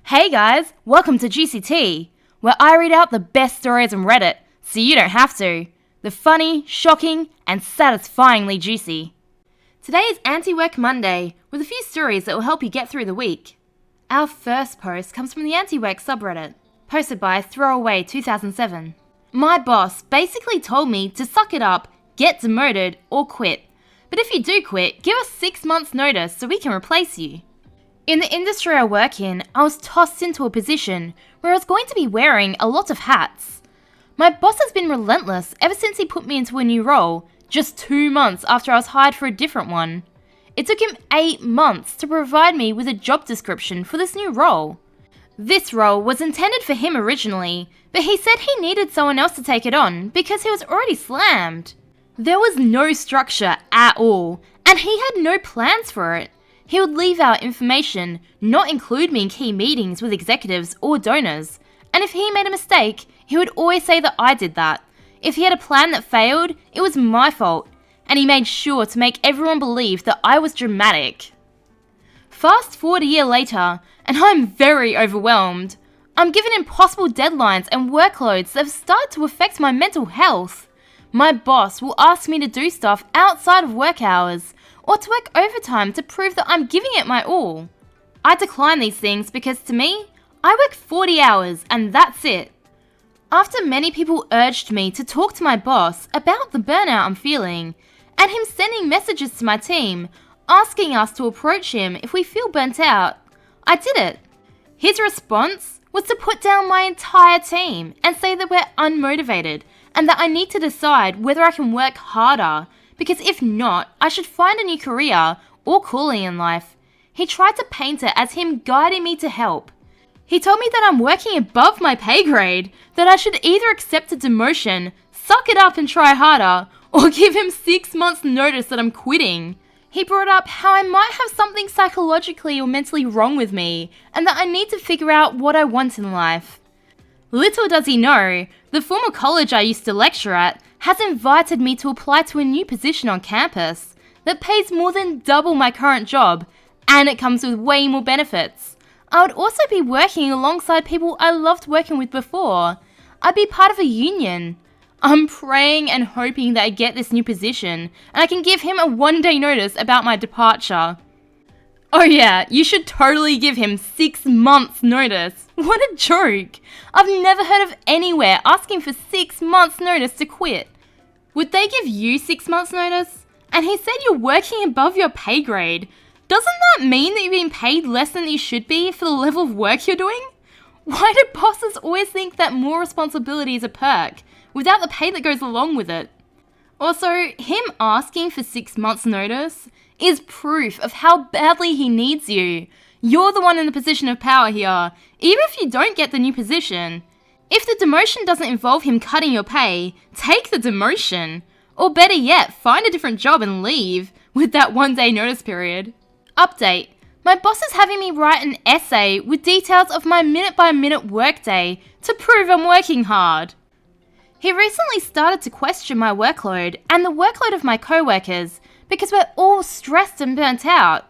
Hey guys, welcome to Juicy Tea, where I read out the best stories on Reddit, so you don't have to. The funny, shocking, and satisfyingly juicy. Today is Antiwork Monday, with a few stories that will help you get through the week. Our first post comes from the Antiwork subreddit, posted by Throwaway2007. My boss basically told me to suck it up, get demoted, or quit. But if you do quit, give us 6 months notice so we can replace you. In the industry I work in, I was tossed into a position where I was going to be wearing a lot of hats. My boss has been relentless ever since he put me into a new role, just 2 months after I was hired for a different one. It took him 8 months to provide me with a job description for this new role. This role was intended for him originally, but he said he needed someone else to take it on because he was already slammed. There was no structure at all, and he had no plans for it. He would leave out information, not include me in key meetings with executives or donors, and if he made a mistake, he would always say that I did that. If he had a plan that failed, it was my fault, and he made sure to make everyone believe that I was dramatic. Fast forward a year later, and I'm very overwhelmed. I'm given impossible deadlines and workloads that have started to affect my mental health. My boss will ask me to do stuff outside of work hours, or to work overtime to prove that I'm giving it my all. I decline these things because to me, I work 40 hours and that's it. After many people urged me to talk to my boss about the burnout I'm feeling, and him sending messages to my team, asking us to approach him if we feel burnt out, I did it. His response was to put down my entire team and say that we're unmotivated and that I need to decide whether I can work harder, because if not, I should find a new career or calling in life. He tried to paint it as him guiding me to help. He told me that I'm working above my pay grade, that I should either accept a demotion, suck it up and try harder, or give him 6 months notice that I'm quitting. He brought up how I might have something psychologically or mentally wrong with me, and that I need to figure out what I want in life. Little does he know, the former college I used to lecture at has invited me to apply to a new position on campus that pays more than double my current job, and it comes with way more benefits. I would also be working alongside people I loved working with before. I'd be part of a union. I'm praying and hoping that I get this new position and I can give him a 1-day notice about my departure. Oh yeah, you should totally give him 6 months notice. What a joke. I've never heard of anywhere asking for 6 months notice to quit. Would they give you 6 months notice? And he said you're working above your pay grade. Doesn't that mean that you're being paid less than you should be for the level of work you're doing? Why do bosses always think that more responsibility is a perk, without the pay that goes along with it? Also, him asking for 6 months notice is proof of how badly he needs you. You're the one in the position of power here, even if you don't get the new position. If the demotion doesn't involve him cutting your pay, take the demotion. Or better yet, find a different job and leave, with that 1-day notice period. Update. My boss is having me write an essay with details of my minute-by-minute workday to prove I'm working hard. He recently started to question my workload and the workload of my co-workers because we're all stressed and burnt out.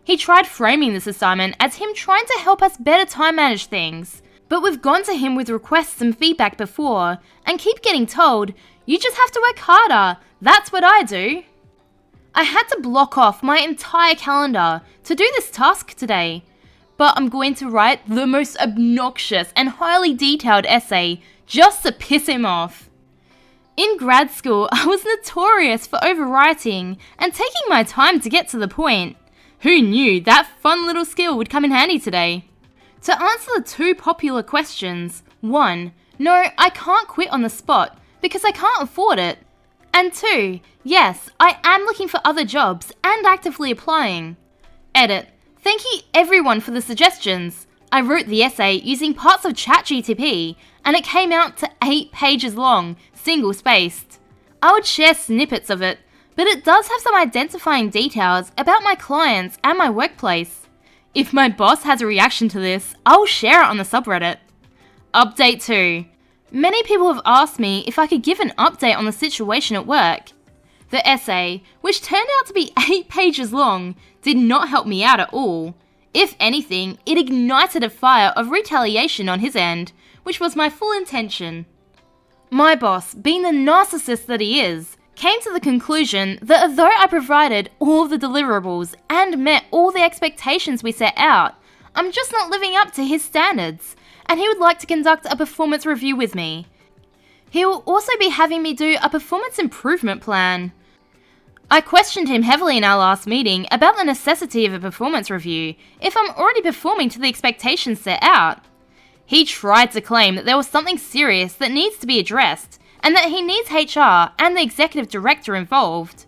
He tried framing this assignment as him trying to help us better time manage things, but we've gone to him with requests and feedback before and keep getting told, you just have to work harder, that's what I do. I had to block off my entire calendar to do this task today, but I'm going to write the most obnoxious and highly detailed essay just to piss him off. In grad school, I was notorious for overwriting and taking my time to get to the point. Who knew that fun little skill would come in handy today? To answer the 2 popular questions, 1, no, I can't quit on the spot because I can't afford it. And 2, yes, I am looking for other jobs and actively applying. Edit. Thank you everyone for the suggestions. I wrote the essay using parts of ChatGPT and it came out to 8 pages long, single-spaced. I would share snippets of it, but it does have some identifying details about my clients and my workplace. If my boss has a reaction to this, I'll share it on the subreddit. Update 2. Many people have asked me if I could give an update on the situation at work. The essay, which turned out to be 8 pages long, did not help me out at all. If anything, it ignited a fire of retaliation on his end, which was my full intention. My boss, being the narcissist that he is, came to the conclusion that although I provided all of the deliverables and met all the expectations we set out, I'm just not living up to his standards, and he would like to conduct a performance review with me. He will also be having me do a performance improvement plan. I questioned him heavily in our last meeting about the necessity of a performance review if I'm already performing to the expectations set out. He tried to claim that there was something serious that needs to be addressed and that he needs HR and the executive director involved.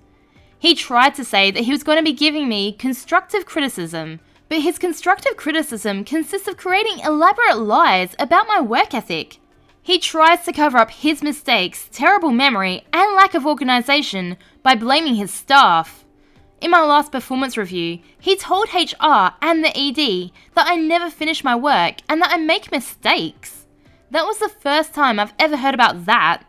He tried to say that he was going to be giving me constructive criticism, but his constructive criticism consists of creating elaborate lies about my work ethic. He tries to cover up his mistakes, terrible memory, and lack of organisation by blaming his staff. In my last performance review, he told HR and the ED that I never finish my work and that I make mistakes. That was the first time I've ever heard about that.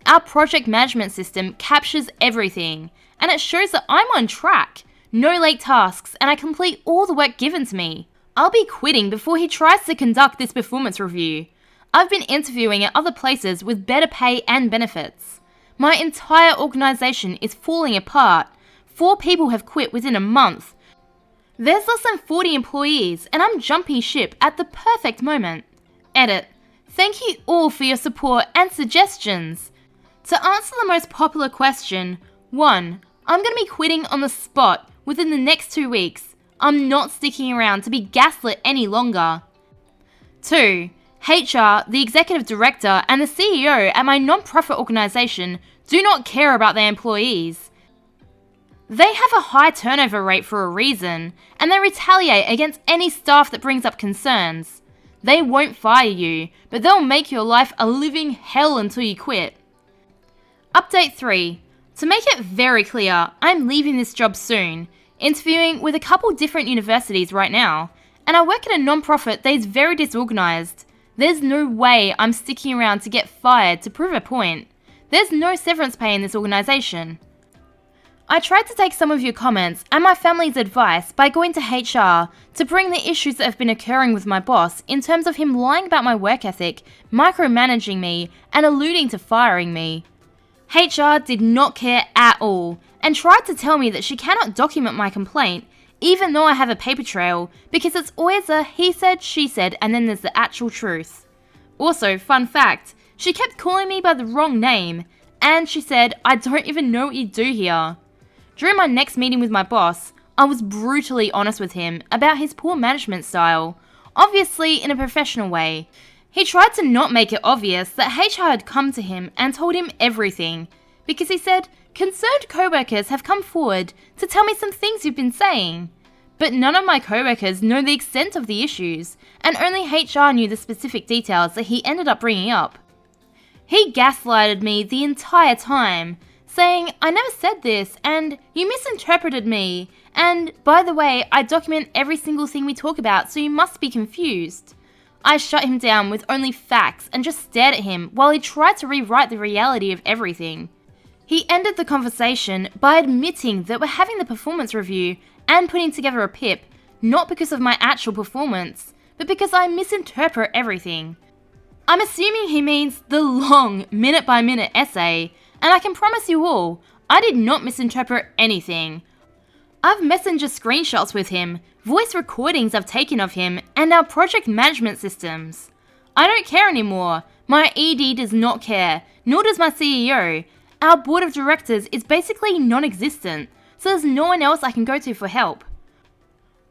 Our project management system captures everything, and it shows that I'm on track, no late tasks, and I complete all the work given to me. I'll be quitting before he tries to conduct this performance review. I've been interviewing at other places with better pay and benefits. My entire organisation is falling apart. 4 people have quit within a month. There's less than 40 employees, and I'm jumping ship at the perfect moment. Edit. Thank you all for your support and suggestions. To answer the most popular question, 1. I'm going to be quitting on the spot within the next 2 weeks. I'm not sticking around to be gaslit any longer. 2. HR, the executive director, and the CEO at my non-profit organisation do not care about their employees. They have a high turnover rate for a reason, and they retaliate against any staff that brings up concerns. They won't fire you, but they'll make your life a living hell until you quit. Update 3. To make it very clear, I'm leaving this job soon, interviewing with a couple different universities right now, and I work at a non-profit that is very disorganised. There's no way I'm sticking around to get fired to prove a point. There's no severance pay in this organisation. I tried to take some of your comments and my family's advice by going to HR to bring the issues that have been occurring with my boss in terms of him lying about my work ethic, micromanaging me, and alluding to firing me. HR did not care at all and tried to tell me that she cannot document my complaint even though I have a paper trail, because it's always a he said, she said, and then there's the actual truth. Also, fun fact, she kept calling me by the wrong name, and she said, I don't even know what you do here. During my next meeting with my boss, I was brutally honest with him about his poor management style, obviously in a professional way. He tried to not make it obvious that HR had come to him and told him everything, because he said, concerned co-workers have come forward to tell me some things you've been saying. But none of my co-workers know the extent of the issues, and only HR knew the specific details that he ended up bringing up. He gaslighted me the entire time, saying, I never said this, and you misinterpreted me, and by the way, I document every single thing we talk about, so you must be confused. I shut him down with only facts and just stared at him while he tried to rewrite the reality of everything. He ended the conversation by admitting that we're having the performance review and putting together a PIP, not because of my actual performance, but because I misinterpret everything. I'm assuming he means the long, minute-by-minute essay, and I can promise you all, I did not misinterpret anything. I've messenger screenshots with him, voice recordings I've taken of him, and our project management systems. I don't care anymore. My ED does not care, nor does my CEO. Our board of directors is basically non-existent, so there's no one else I can go to for help.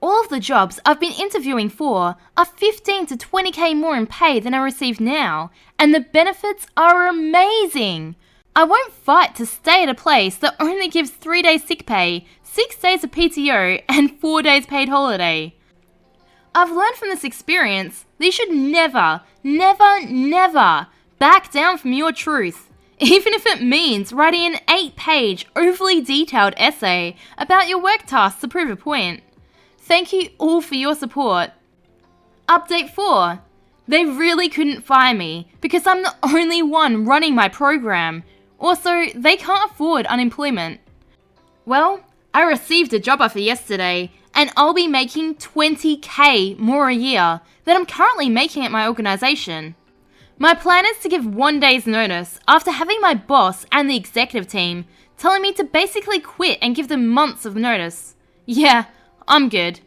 All of the jobs I've been interviewing for are 15 to 20k more in pay than I receive now, and the benefits are amazing. I won't fight to stay at a place that only gives 3 days sick pay, 6 days of PTO, and 4 days paid holiday. I've learned from this experience that you should never, never, never back down from your truth, even if it means writing an 8-page, overly detailed essay about your work tasks to prove a point. Thank you all for your support. Update 4. They really couldn't fire me because I'm the only one running my program. Also, they can't afford unemployment. Well, I received a job offer yesterday, and I'll be making $20,000 more a year than I'm currently making at my organisation. My plan is to give 1 day's notice after having my boss and the executive team telling me to basically quit and give them months of notice. Yeah, I'm good.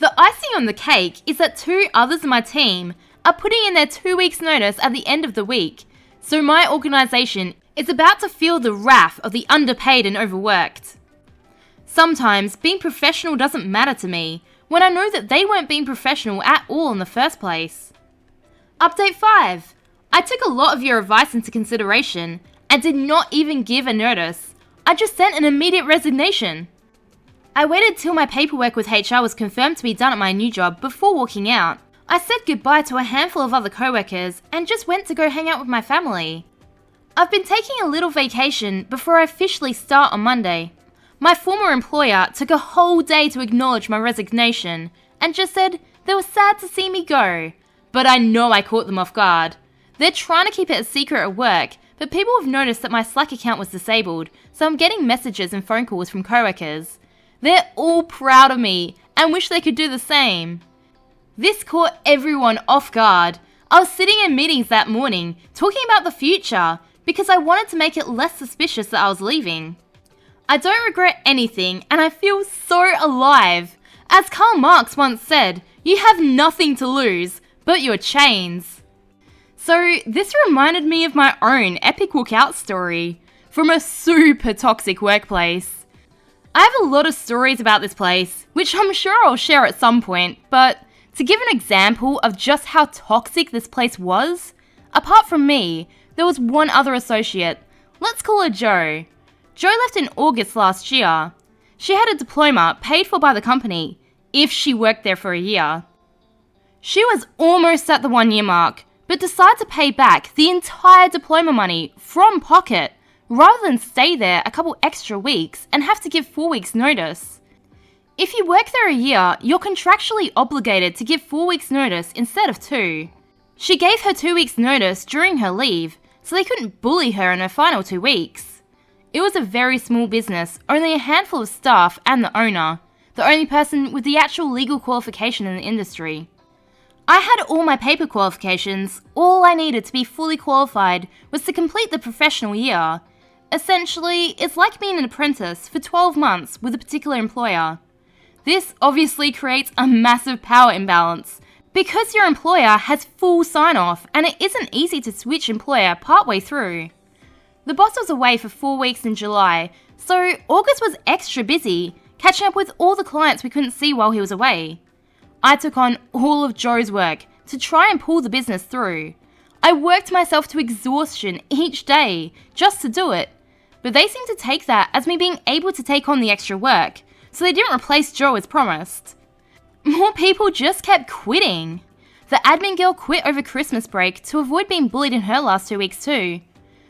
The icing on the cake is that 2 others in my team are putting in their 2 weeks notice at the end of the week, so my organisation is about to feel the wrath of the underpaid and overworked. Sometimes being professional doesn't matter to me when I know that they weren't being professional at all in the first place. Update 5. I took a lot of your advice into consideration and did not even give a notice. I just sent an immediate resignation. I waited till my paperwork with HR was confirmed to be done at my new job before walking out. I said goodbye to a handful of other co-workers and just went to go hang out with my family. I've been taking a little vacation before I officially start on Monday. My former employer took a whole day to acknowledge my resignation and just said they were sad to see me go. But I know I caught them off guard. They're trying to keep it a secret at work, but people have noticed that my Slack account was disabled, so I'm getting messages and phone calls from coworkers. They're all proud of me and wish they could do the same. This caught everyone off guard. I was sitting in meetings that morning talking about the future because I wanted to make it less suspicious that I was leaving. I don't regret anything and I feel so alive. As Karl Marx once said, you have nothing to lose but your chains. So this reminded me of my own epic walkout story from a super toxic workplace. I have a lot of stories about this place, which I'm sure I'll share at some point, but to give an example of just how toxic this place was, apart from me, there was one other associate. Let's call her Jo. Jo left in August last year. She had a diploma paid for by the company, if she worked there for a year. She was almost at the 1 year mark, but decided to pay back the entire diploma money from pocket, rather than stay there a couple extra weeks and have to give 4 weeks notice. If you work there a year, you're contractually obligated to give 4 weeks notice instead of 2. She gave her 2 weeks notice during her leave, so they couldn't bully her in her final 2 weeks. It was a very small business, only a handful of staff and the owner, the only person with the actual legal qualification in the industry. I had all my paper qualifications. All I needed to be fully qualified was to complete the professional year. Essentially, it's like being an apprentice for 12 months with a particular employer. This obviously creates a massive power imbalance because your employer has full sign-off and it isn't easy to switch employer partway through. The boss was away for 4 weeks in July, so August was extra busy, catching up with all the clients we couldn't see while he was away. I took on all of Jo's work to try and pull the business through. I worked myself to exhaustion each day just to do it, but they seemed to take that as me being able to take on the extra work, so they didn't replace Jo as promised. More people just kept quitting. The admin girl quit over Christmas break to avoid being bullied in her last 2 weeks too.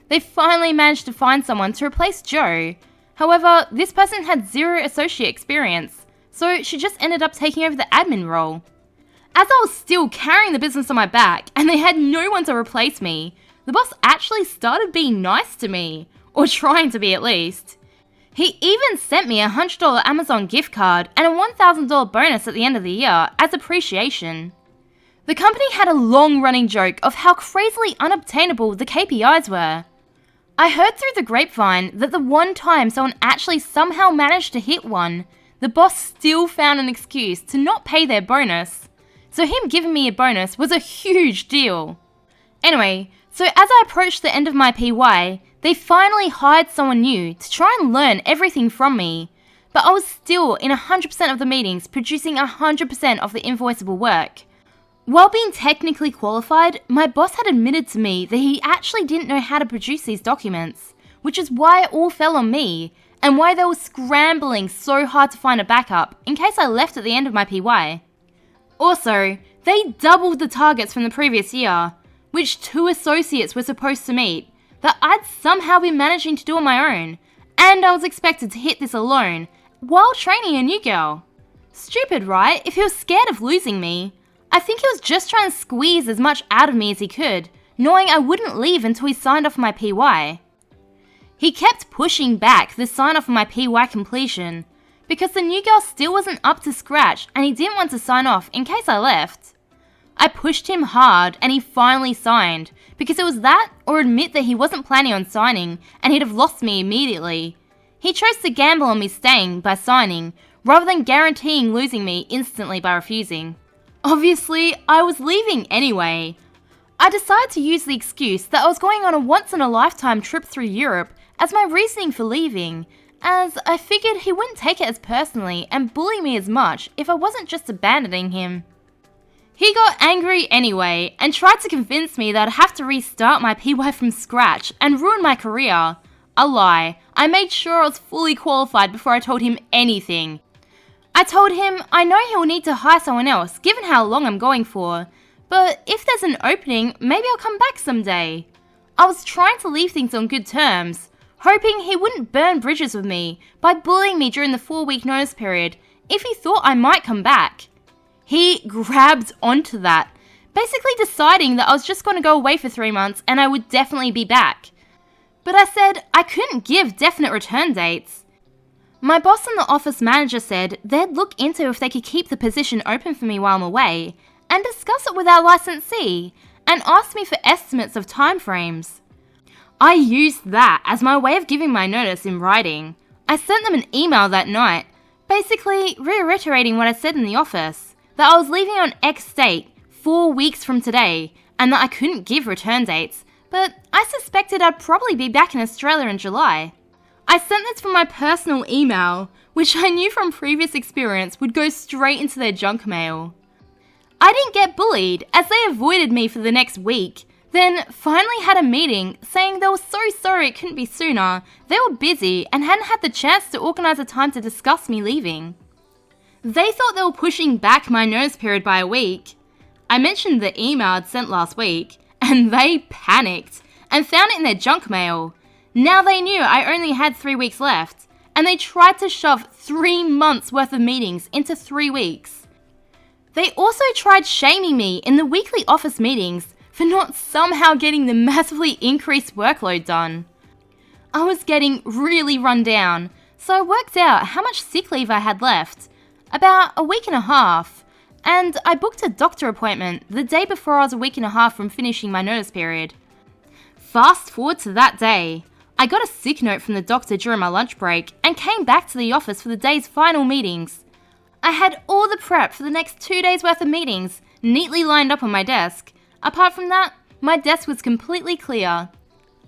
They finally managed to find someone to replace Jo. However, this person had 0 associate experience, so she just ended up taking over the admin role. As I was still carrying the business on my back and they had no one to replace me, the boss actually started being nice to me, or trying to be at least. He even sent me a $100 Amazon gift card and a $1,000 bonus at the end of the year as appreciation. The company had a long-running joke of how crazily unobtainable the KPIs were. I heard through the grapevine that the one time someone actually somehow managed to hit one, the boss still found an excuse to not pay their bonus. So him giving me a bonus was a huge deal. Anyway, so as I approached the end of my PY, they finally hired someone new to try and learn everything from me. But I was still in 100% of the meetings producing 100% of the invoiceable work. While being technically qualified, my boss had admitted to me that he actually didn't know how to produce these documents, which is why it all fell on me, and why they were scrambling so hard to find a backup in case I left at the end of my PY. Also, they doubled the targets from the previous year, which 2 associates were supposed to meet, that I'd somehow been managing to do on my own, and I was expected to hit this alone, while training a new girl. Stupid, right? If he was scared of losing me. I think he was just trying to squeeze as much out of me as he could, knowing I wouldn't leave until he signed off my PY. He kept pushing back the sign off of my PY completion, because the new girl still wasn't up to scratch and he didn't want to sign off in case I left. I pushed him hard and he finally signed, because it was that or admit that he wasn't planning on signing and he'd have lost me immediately. He chose to gamble on me staying by signing, rather than guaranteeing losing me instantly by refusing. Obviously, I was leaving anyway. I decided to use the excuse that I was going on a once-in-a-lifetime trip through Europe as my reasoning for leaving, as I figured he wouldn't take it as personally and bully me as much if I wasn't just abandoning him. He got angry anyway and tried to convince me that I'd have to restart my PY from scratch and ruin my career. A lie. I made sure I was fully qualified before I told him anything. I told him I know he will need to hire someone else given how long I'm going for, but if there's an opening, maybe I'll come back someday. I was trying to leave things on good terms, hoping he wouldn't burn bridges with me by bullying me during the 4-week notice period if he thought I might come back. He grabbed onto that, basically deciding that I was just going to go away for 3 months and I would definitely be back. But I said I couldn't give definite return dates. My boss and the office manager said they'd look into if they could keep the position open for me while I'm away and discuss it with our licensee and asked me for estimates of timeframes. I used that as my way of giving my notice in writing. I sent them an email that night, basically reiterating what I said in the office, that I was leaving on X date, 4 weeks from today, and that I couldn't give return dates, but I suspected I'd probably be back in Australia in July. I sent this from my personal email, which I knew from previous experience would go straight into their junk mail. I didn't get bullied, as they avoided me for the next week, then finally had a meeting saying they were so sorry it couldn't be sooner, they were busy and hadn't had the chance to organise a time to discuss me leaving. They thought they were pushing back my notice period by a week. I mentioned the email I'd sent last week, and they panicked and found it in their junk mail. Now they knew I only had 3 weeks left, and they tried to shove 3 months worth of meetings into 3 weeks. They also tried shaming me in the weekly office meetings for not somehow getting the massively increased workload done. I was getting really run down, so I worked out how much sick leave I had left, about a week and a half, and I booked a doctor appointment the day before I was a week and a half from finishing my notice period. Fast forward to that day. I got a sick note from the doctor during my lunch break and came back to the office for the day's final meetings. I had all the prep for the next 2 days worth of meetings neatly lined up on my desk. Apart from that, my desk was completely clear.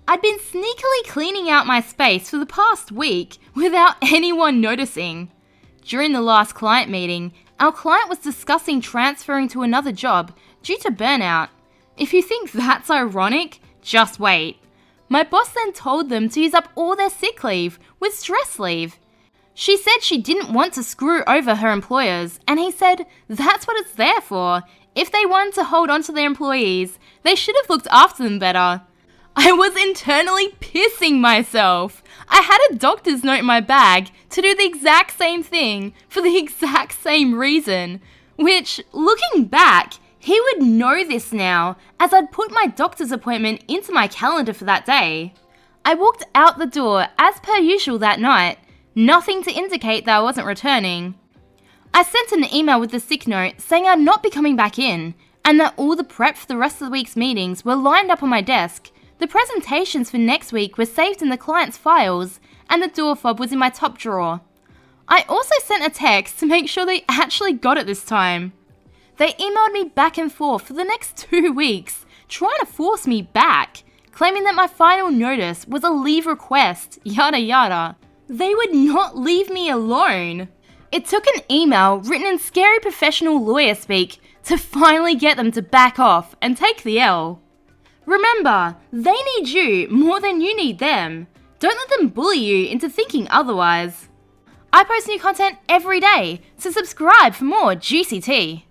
I'd been sneakily cleaning out my space for the past week without anyone noticing. During the last client meeting, our client was discussing transferring to another job due to burnout. If you think that's ironic, just wait. My boss then told them to use up all their sick leave with stress leave. She said she didn't want to screw over her employers, and he said that's what it's there for. If they wanted to hold on to their employees, they should have looked after them better. I was internally pissing myself. I had a doctor's note in my bag to do the exact same thing for the exact same reason, which, looking back, he would know this now, as I'd put my doctor's appointment into my calendar for that day. I walked out the door as per usual that night, nothing to indicate that I wasn't returning. I sent an email with the sick note saying I'd not be coming back in, and that all the prep for the rest of the week's meetings were lined up on my desk. The presentations for next week were saved in the client's files, and the door fob was in my top drawer. I also sent a text to make sure they actually got it this time. They emailed me back and forth for the next 2 weeks, trying to force me back, claiming that my final notice was a leave request, yada yada. They would not leave me alone. It took an email written in scary professional lawyer speak to finally get them to back off and take the L. Remember, they need you more than you need them. Don't let them bully you into thinking otherwise. I post new content every day, so subscribe for more juicy tea.